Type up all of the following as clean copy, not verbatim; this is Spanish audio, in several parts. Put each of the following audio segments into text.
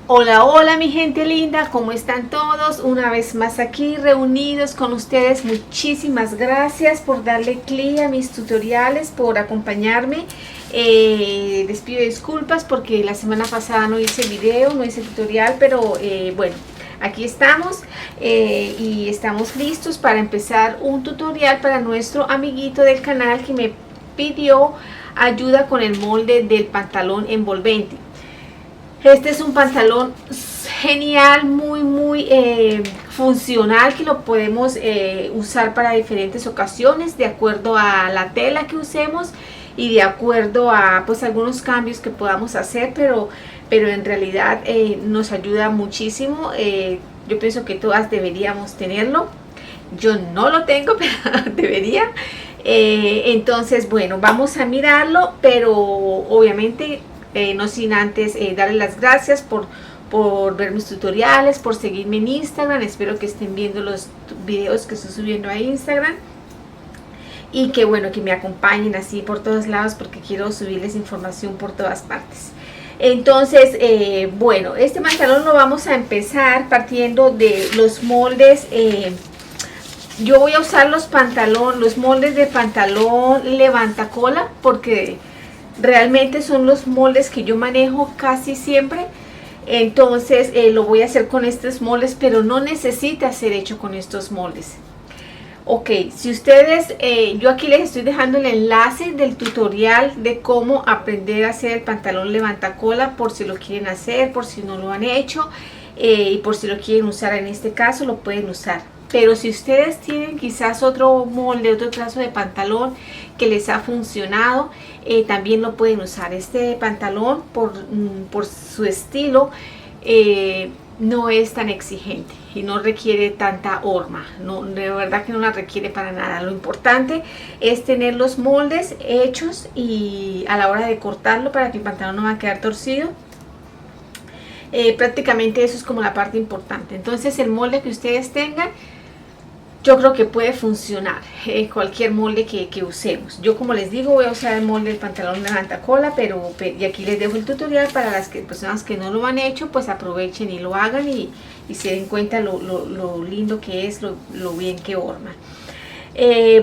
Hola, hola mi gente linda, ¿cómo están todos? Una vez más aquí reunidos con ustedes. Muchísimas gracias por darle clic a mis tutoriales, por acompañarme. Les pido disculpas porque la semana pasada no hice video, no hice tutorial, pero bueno, aquí estamos y estamos listos para empezar un tutorial para nuestro amiguito del canal que me pidió ayuda con el molde del pantalón envolvente. Este es un pantalón genial, muy funcional, que lo podemos usar para diferentes ocasiones de acuerdo a la tela que usemos y de acuerdo a pues algunos cambios que podamos hacer, pero en realidad nos ayuda muchísimo. Yo pienso que todas deberíamos tenerlo. Yo no lo tengo, pero debería. Entonces, bueno, vamos a mirarlo, pero obviamente no sin antes darles las gracias por ver mis tutoriales, por seguirme en Instagram. Espero que estén viendo los videos que estoy subiendo a Instagram y que bueno, que me acompañen así por todos lados, porque quiero subirles información por todas partes. Entonces, bueno, este pantalón lo vamos a empezar partiendo de los moldes. Yo voy a usar los moldes de pantalón levantacola, porque realmente son los moldes que yo manejo casi siempre. Entonces lo voy a hacer con estos moldes, pero no necesita ser hecho con estos moldes. Ok, si ustedes, yo aquí les estoy dejando el enlace del tutorial de cómo aprender a hacer el pantalón levantacola, por si lo quieren hacer, por si no lo han hecho, y por si lo quieren usar. En este caso lo pueden usar. Pero si ustedes tienen quizás otro molde, otro trazo de pantalón que les ha funcionado, también lo pueden usar. Este pantalón, por su estilo, no es tan exigente y no requiere tanta horma. No, de verdad que no la requiere para nada. Lo importante es tener los moldes hechos y a la hora de cortarlo, para que el pantalón no va a quedar torcido. Prácticamente eso es como la parte importante. Entonces el molde que ustedes tengan, yo creo que puede funcionar, cualquier molde que usemos. Yo, como les digo, voy a usar el molde del pantalón levantacola, y aquí les dejo el tutorial para las personas que no lo han hecho, pues aprovechen y lo hagan y se den cuenta lo lindo que es, lo bien que horma.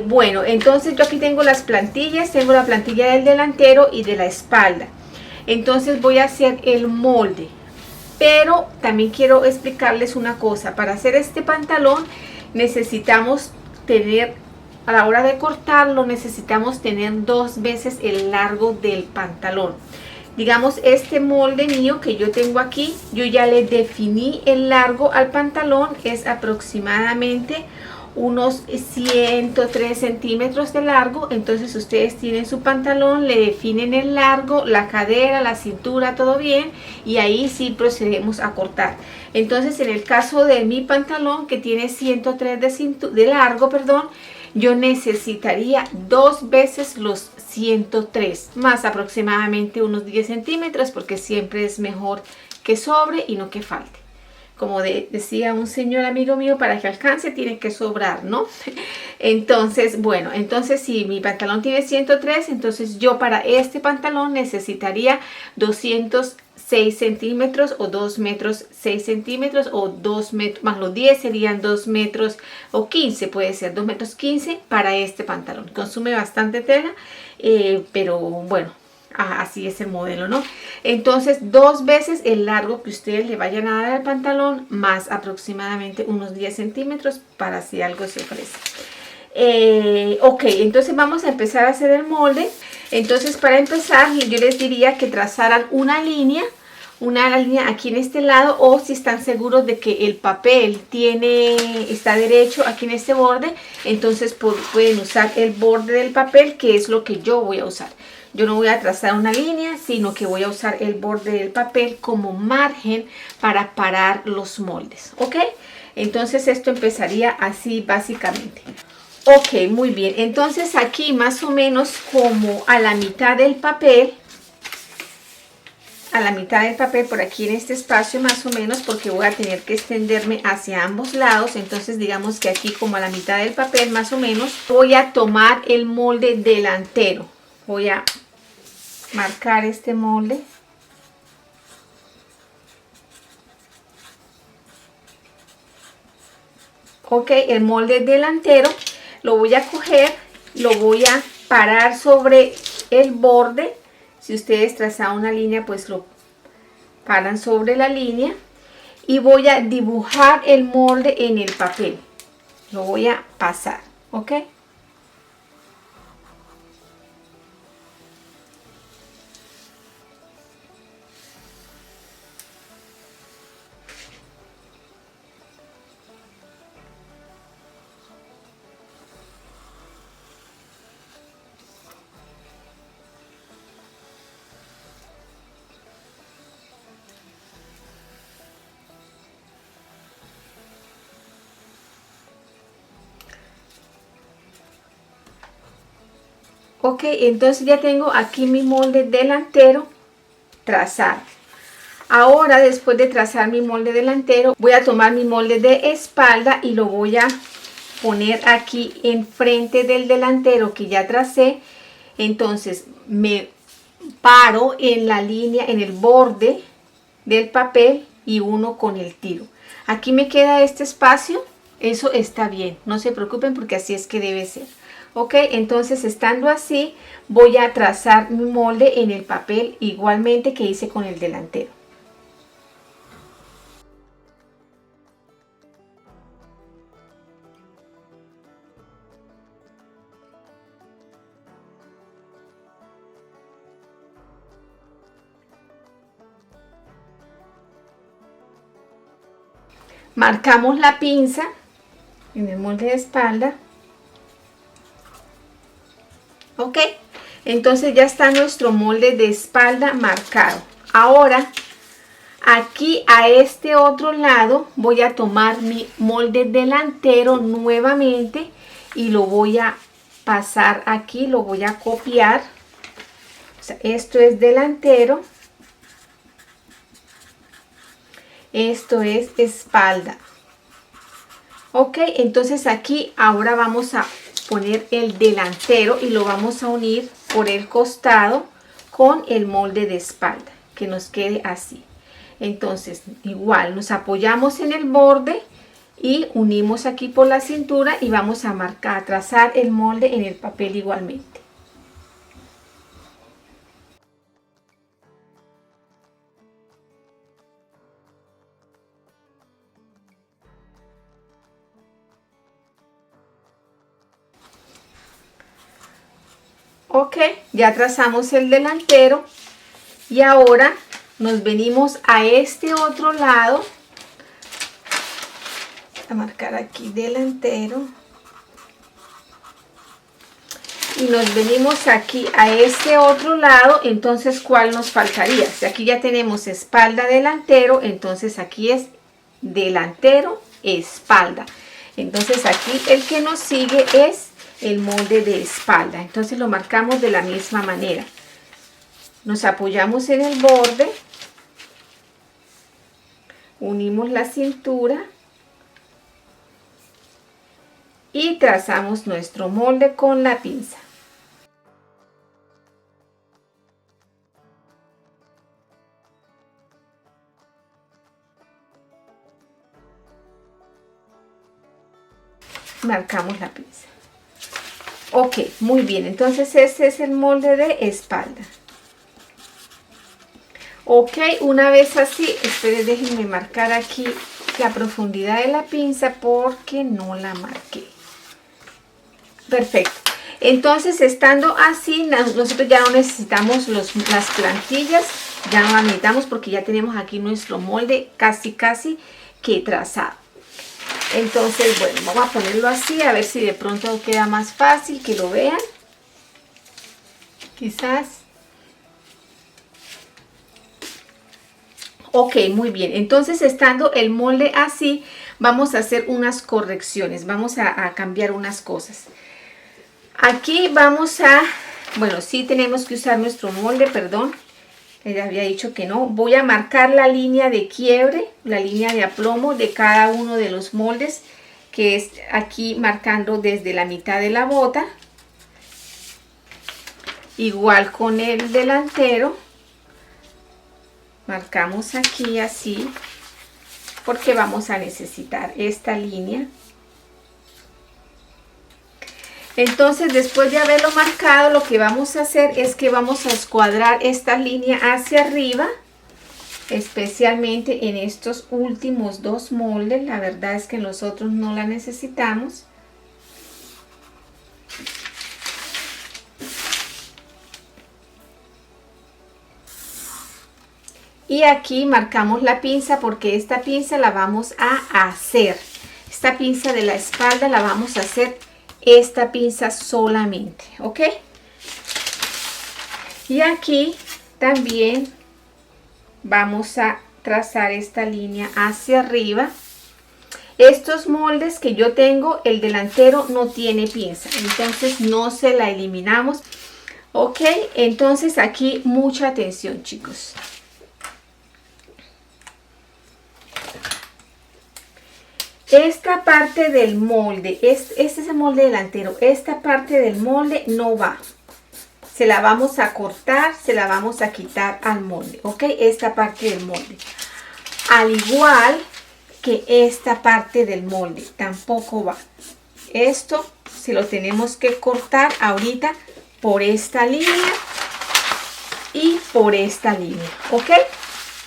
Bueno, entonces yo aquí tengo las plantillas, tengo la plantilla del delantero y de la espalda. Entonces voy a hacer el molde, pero también quiero explicarles una cosa. Para hacer este pantalón necesitamos tener, a la hora de cortarlo, necesitamos tener 2 veces el largo del pantalón. Digamos, este molde mío que yo tengo aquí, yo ya le definí el largo al pantalón, es aproximadamente unos 103 centímetros de largo. Entonces ustedes tienen su pantalón, le definen el largo, la cadera, la cintura, todo bien, y ahí sí procedemos a cortar. Entonces, en el caso de mi pantalón, que tiene 103 de largo, perdón, yo necesitaría 2 veces los 103, más aproximadamente unos 10 centímetros, porque siempre es mejor que sobre y no que falte. Como decía un señor amigo mío, para que alcance tiene que sobrar, ¿no? Entonces, bueno, entonces si mi pantalón tiene 103, entonces yo para este pantalón necesitaría 206 centímetros o 2 metros 6 centímetros, o 2 metros más los 10 serían 2 metros o 15, puede ser 2 metros 15 para este pantalón. Consume bastante tela, pero bueno, así es el modelo, ¿no? Entonces 2 veces el largo que ustedes le vayan a dar al pantalón, más aproximadamente unos 10 centímetros, para si algo se ofrece. Ok, entonces vamos a empezar a hacer el molde. Entonces, para empezar, yo les diría que trazaran una línea aquí en este lado, o si están seguros de que el papel está derecho aquí en este borde, entonces pueden usar el borde del papel, que es lo que yo voy a usar. Yo no voy a trazar una línea, sino que voy a usar el borde del papel como margen para parar los moldes, ¿ok? Entonces esto empezaría así básicamente. Ok, muy bien. Entonces aquí más o menos como a la mitad del papel, por aquí en este espacio más o menos, porque voy a tener que extenderme hacia ambos lados. Entonces digamos que aquí como a la mitad del papel más o menos, voy a tomar el molde delantero. Voy a marcar este molde. Ok, el molde delantero lo voy a coger, lo voy a parar sobre el borde. Si ustedes trazan una línea, pues lo paran sobre la línea. Y voy a dibujar el molde en el papel. Lo voy a pasar, ¿ok? Ok, entonces ya tengo aquí mi molde delantero trazado. Ahora, después de trazar mi molde delantero, voy a tomar mi molde de espalda y lo voy a poner aquí enfrente del delantero que ya tracé. Entonces me paro en la línea, en el borde del papel y uno con el tiro. Aquí me queda este espacio, eso está bien, no se preocupen porque así es que debe ser. Ok, entonces estando así voy a trazar mi molde en el papel igualmente que hice con el delantero. Marcamos la pinza en el molde de espalda. Ok, entonces ya está nuestro molde de espalda marcado. Ahora aquí a este otro lado voy a tomar mi molde delantero nuevamente y lo voy a pasar aquí, lo voy a copiar. O sea, esto es delantero, esto es espalda. Ok, entonces aquí ahora vamos a poner el delantero y lo vamos a unir por el costado con el molde de espalda, que nos quede así. Entonces igual nos apoyamos en el borde y unimos aquí por la cintura y vamos a marcar, a trazar el molde en el papel igualmente. Ok, ya trazamos el delantero y ahora nos venimos a este otro lado a marcar aquí delantero y nos venimos aquí a este otro lado. Entonces, ¿cuál nos faltaría? Si aquí ya tenemos espalda delantero, entonces aquí es delantero espalda. Entonces aquí el que nos sigue es el molde de espalda. Entonces lo marcamos de la misma manera. Nos apoyamos en el borde, unimos la cintura y trazamos nuestro molde con la pinza. Marcamos la pinza. Ok, muy bien, entonces este es el molde de espalda. Ok, una vez así, esperen, déjenme marcar aquí la profundidad de la pinza porque no la marqué. Perfecto. Entonces, estando así, nosotros ya no necesitamos las plantillas, ya no las necesitamos porque ya tenemos aquí nuestro molde casi que trazado. Entonces, bueno, vamos a ponerlo así, a ver si de pronto queda más fácil que lo vean. Quizás. Ok, muy bien. Entonces, estando el molde así, vamos a hacer unas correcciones. Vamos a cambiar unas cosas. Aquí vamos a, bueno, sí tenemos que usar nuestro molde, perdón. Les había dicho que no. Voy a marcar la línea de quiebre, la línea de aplomo de cada uno de los moldes, que es aquí marcando desde la mitad de la bota. Igual con el delantero. Marcamos aquí así, porque vamos a necesitar esta línea. Entonces, después de haberlo marcado, lo que vamos a hacer es que vamos a escuadrar esta línea hacia arriba, especialmente en estos últimos dos moldes. La verdad es que en los otros no la necesitamos. Y aquí marcamos la pinza porque esta pinza la vamos a hacer. Esta pinza de la espalda la vamos a hacer esta pinza solamente, ¿ok? Y aquí también vamos a trazar esta línea hacia arriba. Estos moldes que yo tengo, el delantero no tiene pinza, entonces no se la eliminamos, ¿ok? Entonces aquí mucha atención, chicos. Esta parte del molde, este es el molde delantero, esta parte del molde no va. Se la vamos a cortar, se la vamos a quitar al molde, ¿ok? Esta parte del molde. Al igual que esta parte del molde, tampoco va. Esto se lo tenemos que cortar ahorita por esta línea y por esta línea, ¿ok?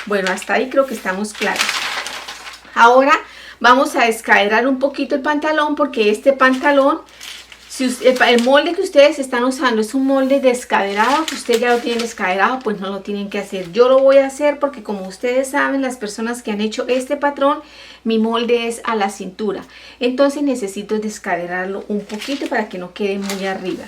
Bueno, hasta ahí creo que estamos claros. Ahora vamos a descaderar un poquito el pantalón porque este pantalón, si usted, el molde que ustedes están usando es un molde descaderado, que usted ya lo tiene descaderado, pues no lo tienen que hacer. Yo lo voy a hacer porque como ustedes saben, las personas que han hecho este patrón, mi molde es a la cintura. Entonces necesito descaderarlo un poquito para que no quede muy arriba.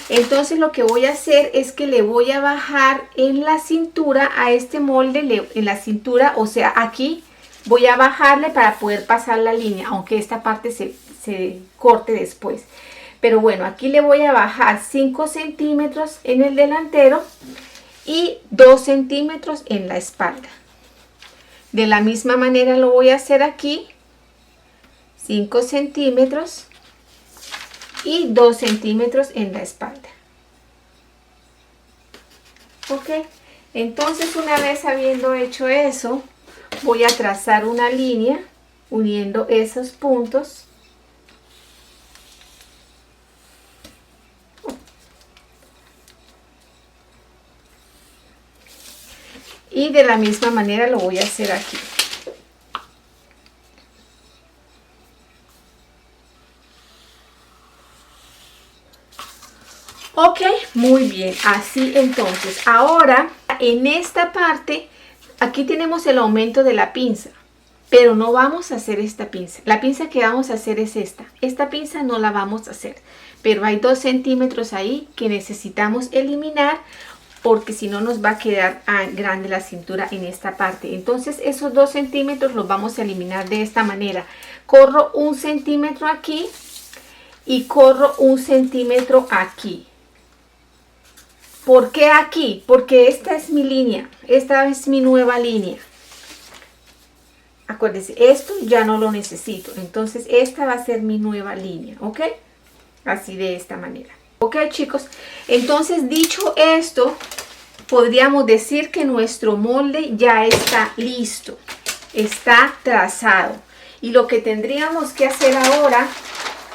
Entonces lo que voy a hacer es que le voy a bajar en la cintura a este molde, en la cintura, o sea, aquí. Voy a bajarle para poder pasar la línea, aunque esta parte se corte después. Pero bueno, aquí le voy a bajar 5 centímetros en el delantero y 2 centímetros en la espalda. De la misma manera lo voy a hacer aquí. 5 centímetros y 2 centímetros en la espalda. Ok, entonces una vez habiendo hecho eso, voy a trazar una línea uniendo esos puntos. Y de la misma manera lo voy a hacer aquí. Ok, muy bien. Así entonces. Ahora, en esta parte, aquí tenemos el aumento de la pinza. Pero no vamos a hacer esta pinza. La pinza que vamos a hacer es esta. Esta pinza no la vamos a hacer. Pero hay 2 centímetros ahí que necesitamos eliminar porque si no nos va a quedar grande la cintura en esta parte. Entonces esos 2 centímetros los vamos a eliminar de esta manera. Corro 1 centímetro aquí y corro 1 centímetro aquí. ¿Por qué aquí? Porque esta es mi línea. Esta es mi nueva línea. Acuérdense, esto ya no lo necesito. Entonces esta va a ser mi nueva línea, ¿ok? Así de esta manera. Ok, chicos. Entonces, dicho esto, podríamos decir que nuestro molde ya está listo. Está trazado. Y lo que tendríamos que hacer ahora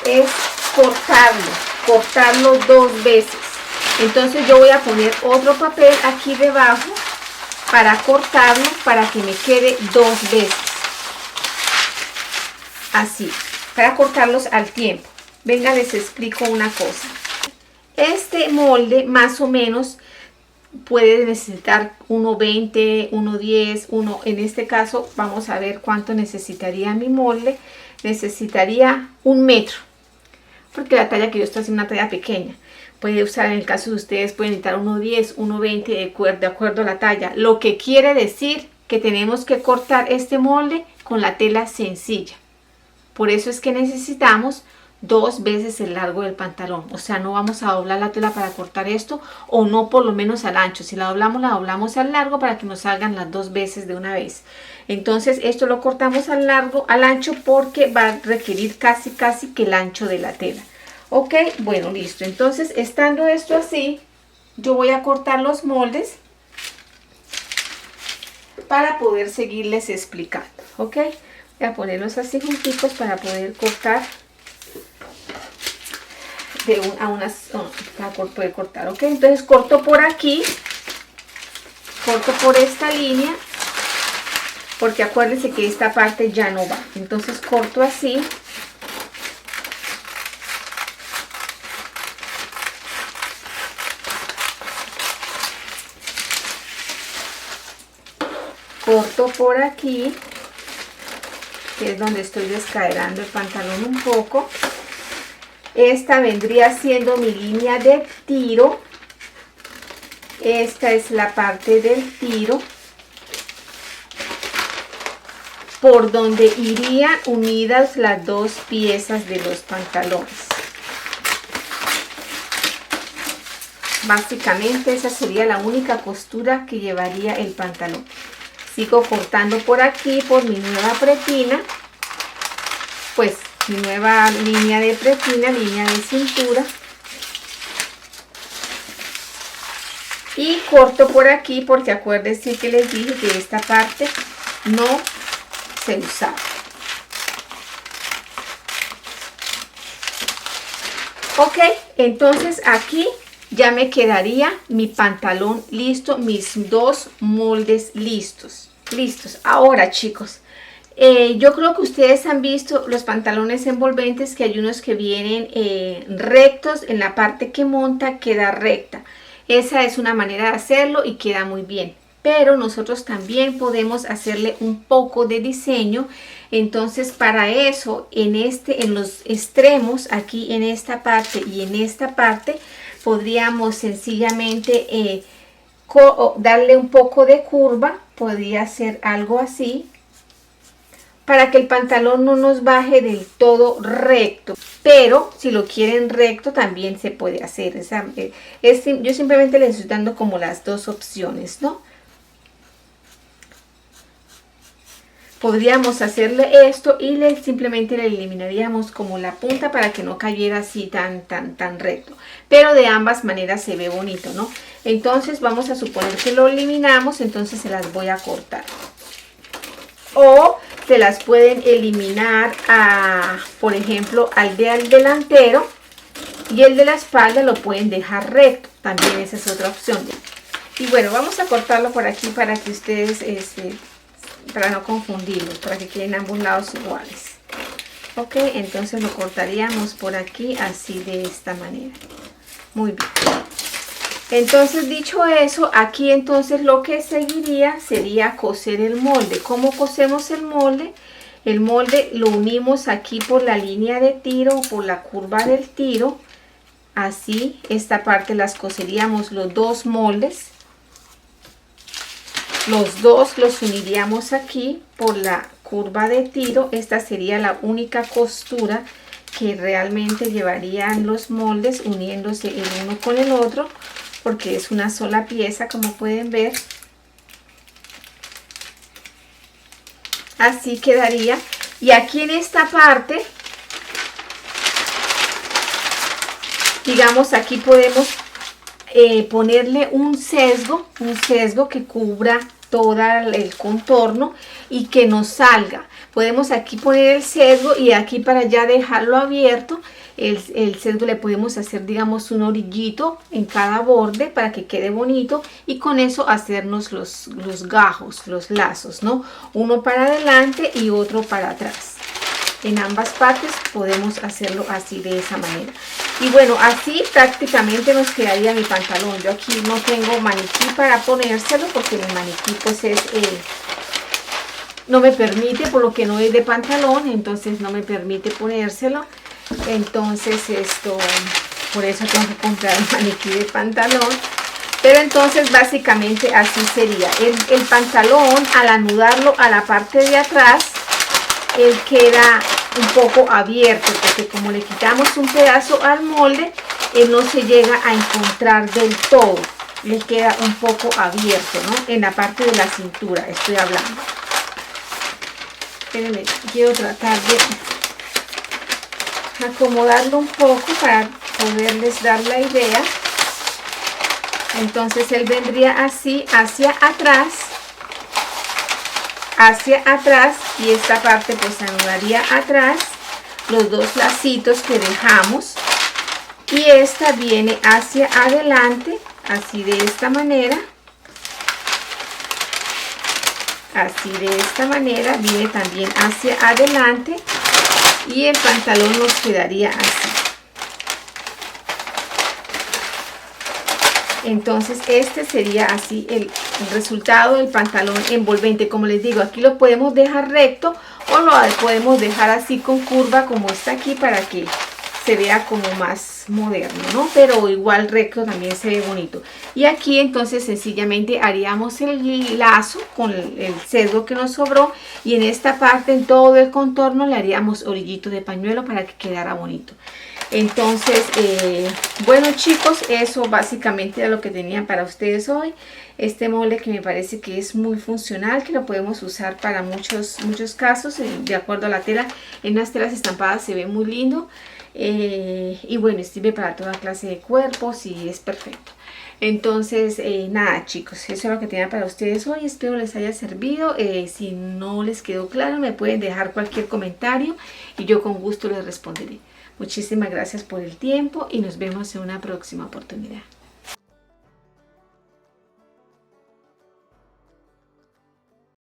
es cortarlo 2 veces. Entonces yo voy a poner otro papel aquí debajo para cortarlo, para que me quede 2 veces. Así, para cortarlos al tiempo. Venga, les explico una cosa. Este molde más o menos puede necesitar 1,20, 1,10, en este caso vamos a ver cuánto necesitaría mi molde. Necesitaría 1 metro, porque la talla que yo estoy haciendo es una talla pequeña. Puede usar, en el caso de ustedes, pueden necesitar 1,10, 1,20 de acuerdo a la talla. Lo que quiere decir que tenemos que cortar este molde con la tela sencilla. Por eso es que necesitamos 2 veces el largo del pantalón. O sea, no vamos a doblar la tela para cortar esto, o no por lo menos al ancho. Si la doblamos al largo para que nos salgan las 2 veces de una vez. Entonces esto lo cortamos al ancho porque va a requerir casi que el ancho de la tela. Ok, bueno, listo. Entonces, estando esto así, yo voy a cortar los moldes para poder seguirles explicando. Ok, voy a ponerlos así juntitos para poder cortar para poder cortar, ¿ok? Entonces corto por aquí, corto por esta línea, porque acuérdense que esta parte ya no va. Entonces corto así. Corto por aquí, que es donde estoy descaderando el pantalón un poco. Esta vendría siendo mi línea de tiro. Esta es la parte del tiro por donde irían unidas las dos piezas de los pantalones. Básicamente esa sería la única costura que llevaría el pantalón. Sigo cortando por aquí por mi nueva pretina, pues mi nueva línea de pretina, línea de cintura. Y corto por aquí porque acuérdense que les dije que esta parte no se usaba. Ok, entonces aquí ya me quedaría mi pantalón listo, mis dos moldes listos. Ahora, chicos, yo creo que ustedes han visto los pantalones envolventes, que hay unos que vienen rectos, en la parte que monta queda recta. Esa es una manera de hacerlo y queda muy bien. Pero nosotros también podemos hacerle un poco de diseño. Entonces para eso en los extremos, aquí en esta parte y en esta parte, podríamos sencillamente darle un poco de curva. Podría ser algo así, para que el pantalón no nos baje del todo recto. Pero si lo quieren recto también se puede hacer. Yo simplemente les estoy dando como las dos opciones, ¿no? Podríamos hacerle esto y simplemente le eliminaríamos como la punta para que no cayera así tan recto. Pero de ambas maneras se ve bonito, ¿no? Entonces vamos a suponer que lo eliminamos, entonces se las voy a cortar. O se las pueden eliminar por ejemplo, al delantero, y el de la espalda lo pueden dejar recto. También esa es otra opción. Y bueno, vamos a cortarlo por aquí para que ustedes para no confundirlos, para que queden ambos lados iguales. Ok, entonces lo cortaríamos por aquí así, de esta manera. Muy bien. Entonces, dicho eso, aquí entonces lo que seguiría sería coser el molde. ¿Cómo cosemos el molde? El molde lo unimos aquí por la línea de tiro, por la curva del tiro. Así, esta parte las coseríamos los dos moldes. Los dos los uniríamos aquí por la curva de tiro. Esta sería la única costura que realmente llevarían los moldes uniéndose el uno con el otro, porque es una sola pieza, como pueden ver. Así quedaría. Y aquí en esta parte, digamos, aquí podemos ponerle un sesgo que cubra todo el contorno y que nos salga. Podemos aquí poner el sesgo y aquí, para ya dejarlo abierto, el sesgo le podemos hacer, digamos, un orillito en cada borde para que quede bonito, y con eso hacernos los gajos, los lazos, ¿no? Uno para adelante y otro para atrás. En ambas partes podemos hacerlo así, de esa manera. Y bueno, así prácticamente nos quedaría mi pantalón. Yo aquí no tengo maniquí para ponérselo, porque mi maniquí pues no me permite, por lo que no es de pantalón, entonces no me permite ponérselo. Entonces por eso tengo que comprar un maniquí de pantalón. Pero entonces básicamente así sería. El pantalón, al anudarlo a la parte de atrás, él queda un poco abierto, porque como le quitamos un pedazo al molde, él no se llega a encontrar del todo. Le queda un poco abierto, ¿no? En la parte de la cintura estoy hablando. Espérenme, quiero tratar de acomodarlo un poco para poderles dar la idea. Entonces él vendría así, hacia atrás, y esta parte pues anudaría atrás los dos lacitos que dejamos y esta viene hacia adelante, así de esta manera. Así de esta manera viene también hacia adelante y el pantalón nos quedaría así. Entonces este sería así el resultado del pantalón envolvente. Como les digo, aquí lo podemos dejar recto o lo podemos dejar así con curva como está aquí para que se vea como más moderno, ¿no? Pero igual recto también se ve bonito. Y aquí entonces sencillamente haríamos el lazo con el cerdo que nos sobró, y en esta parte, en todo el contorno, le haríamos orillito de pañuelo para que quedara bonito. Entonces, bueno chicos, eso básicamente era lo que tenía para ustedes hoy. Este molde que me parece que es muy funcional, que lo podemos usar para muchos casos, de acuerdo a la tela. En unas telas estampadas se ve muy lindo. Y bueno, sirve para toda clase de cuerpos y es perfecto. Entonces, nada chicos, eso es lo que tenía para ustedes hoy. Espero les haya servido. Si no les quedó claro, me pueden dejar cualquier comentario y yo con gusto les responderé. Muchísimas gracias por el tiempo y nos vemos en una próxima oportunidad.